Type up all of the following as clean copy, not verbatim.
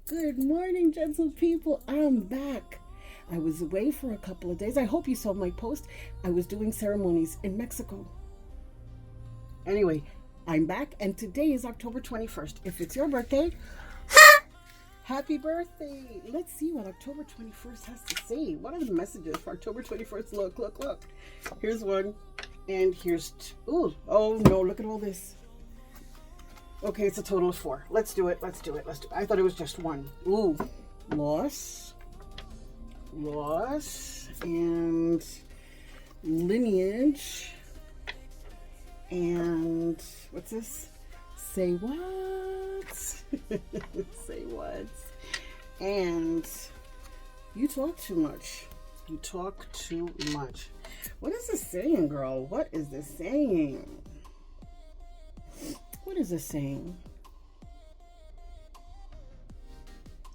Good morning, gentle people. I'm back. I was away for a couple of days. I hope you saw my post. I was doing ceremonies in Mexico. Anyway, I'm back, and today is October 21st. If it's your birthday, happy birthday. Let's see what October 21st has to say. What are the messages for October 21st? Look. Here's one, and here's two. Oh no, look at all this. Okay, it's a total of 4. Let's do it. I thought it was just one. Ooh, loss, and lineage, and what's this? Say what? Say what? And you talk too much. What is this saying, girl? What is this saying? What is this saying?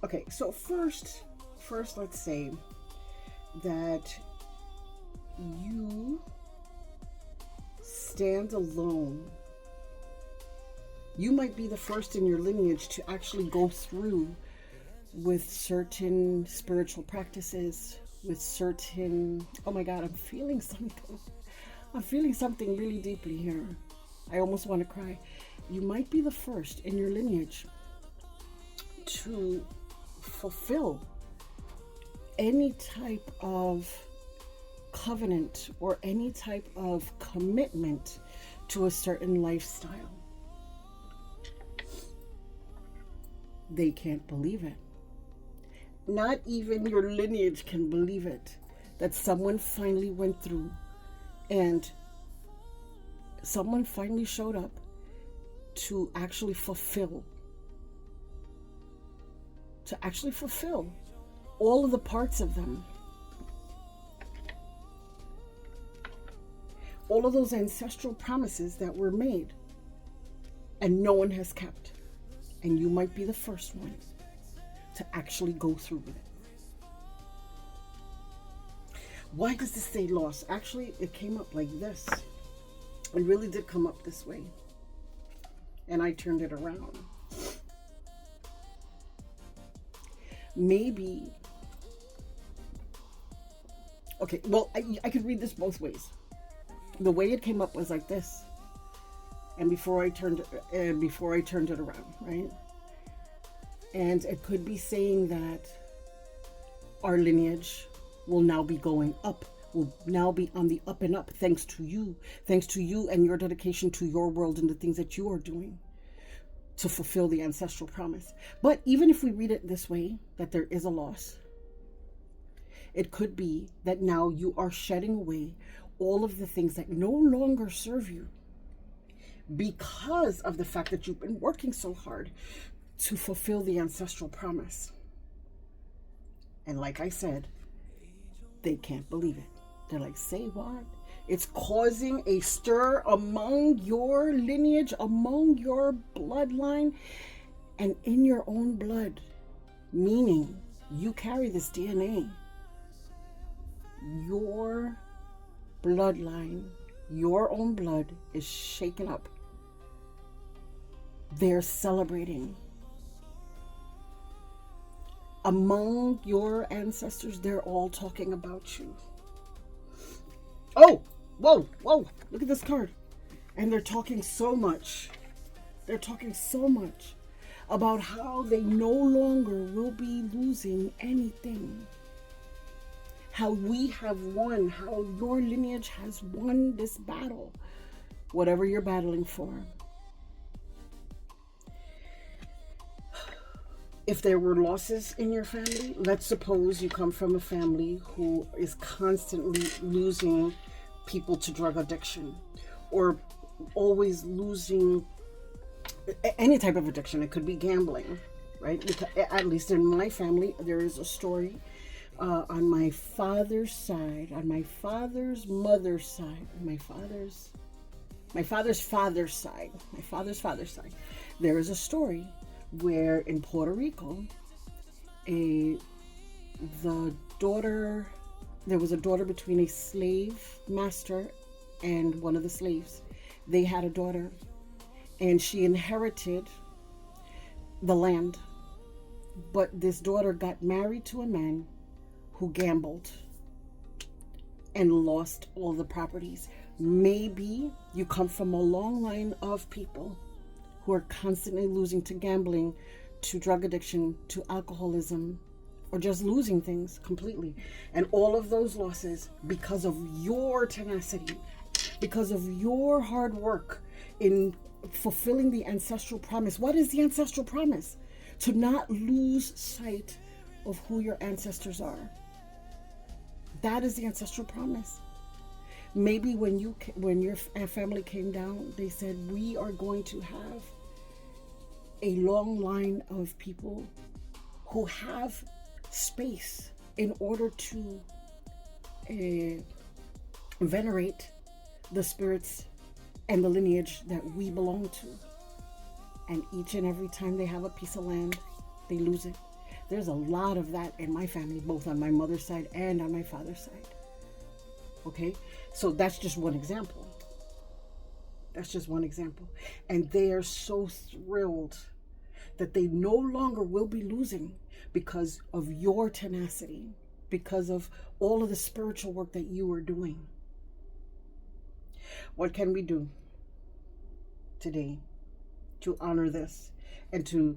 Okay, so first let's say that you stand alone. You might be the first in your lineage to actually go through with certain spiritual practices, with certain, oh my God, I'm feeling something really deeply here. I almost want to cry. You might be the first in your lineage to fulfill any type of covenant or any type of commitment to a certain lifestyle. They can't believe it. Not even your lineage can believe it, that someone finally went through and someone finally showed up to actually fulfill all of the parts of them. All of those ancestral promises that were made and no one has kept. And you might be the first one to actually go through with it. Why does this say loss? Actually, it came up like this. It really did come up this way. And I turned it around. Maybe. Okay, well, I could read this both ways. The way it came up was like this. And before I turned it around, right? And it could be saying that our lineage will now be going up, will now be on the up and up, thanks to you and your dedication to your world and the things that you are doing to fulfill the ancestral promise. But even if we read it this way, that there is a loss, it could be that now you are shedding away all of the things that no longer serve you because of the fact that you've been working so hard to fulfill the ancestral promise. And like I said, they can't believe it. They're like, say what? It's causing a stir among your lineage, among your bloodline, and in your own blood. Meaning, you carry this DNA. Your bloodline, your own blood is shaken up. They're celebrating. Among your ancestors, they're all talking about you. Oh, whoa, look at this card. And they're talking so much. About how they no longer will be losing anything. How we have won, how your lineage has won this battle. Whatever you're battling for. If there were losses in your family, let's suppose you come from a family who is constantly losing people to drug addiction, or always losing any type of addiction. It could be gambling, right? Because, at least in my family, there is a story on my father's side, on my father's mother's side, my father's father's side, there is a story where in Puerto Rico, there was a daughter between a slave master and one of the slaves. They had a daughter, and she inherited the land. But this daughter got married to a man who gambled and lost all the properties. Maybe you come from a long line of people who are constantly losing to gambling, to drug addiction, to alcoholism, or just losing things completely. And all of those losses because of your tenacity, because of your hard work in fulfilling the ancestral promise. What is the ancestral promise? To not lose sight of who your ancestors are. That is the ancestral promise. Maybe when your family came down, they said, we are going to have a long line of people who have space in order to venerate the spirits and the lineage that we belong to. And each and every time they have a piece of land, they lose it. There's a lot of that in my family, both on my mother's side and on my father's side. Okay? So that's just one example. That's just one example. And they are so thrilled that they no longer will be losing because of your tenacity, because of all of the spiritual work that you are doing. What can we do today to honor this and to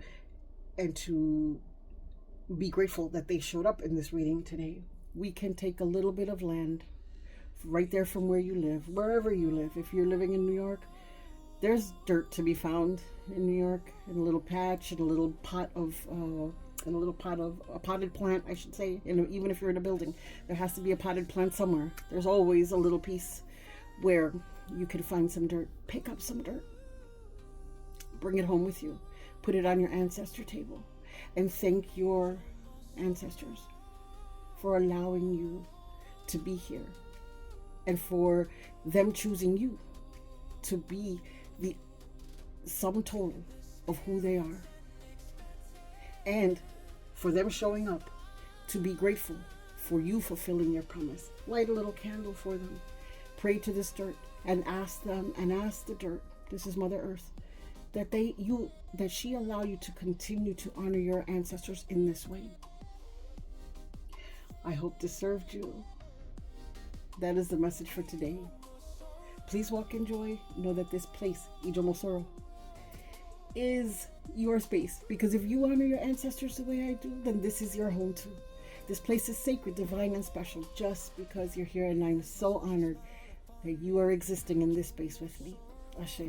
be grateful that they showed up in this reading today? We can take a little bit of land right there from where you live, wherever you live. If you're living in New York, there's dirt to be found in New York, in a little patch, in a little pot of a potted plant, I should say. Even if you're in a building, there has to be a potted plant somewhere. There's always a little piece where you can find some dirt. Pick up some dirt, bring it home with you, put it on your ancestor table, and thank your ancestors for allowing you to be here and for them choosing you to be the sum total of who they are, and for them showing up to be grateful for you fulfilling your promise. Light a little candle for them. Pray to this dirt and ask them, and ask the dirt, this is Mother Earth, that she allow you to continue to honor your ancestors in this way. I hope this served you. That is the message for today. Please walk in joy. Know that this place, Ijomosoro, is your space. Because if you honor your ancestors the way I do, then this is your home too. This place is sacred, divine, and special just because you're here. And I'm so honored that you are existing in this space with me. Ashe.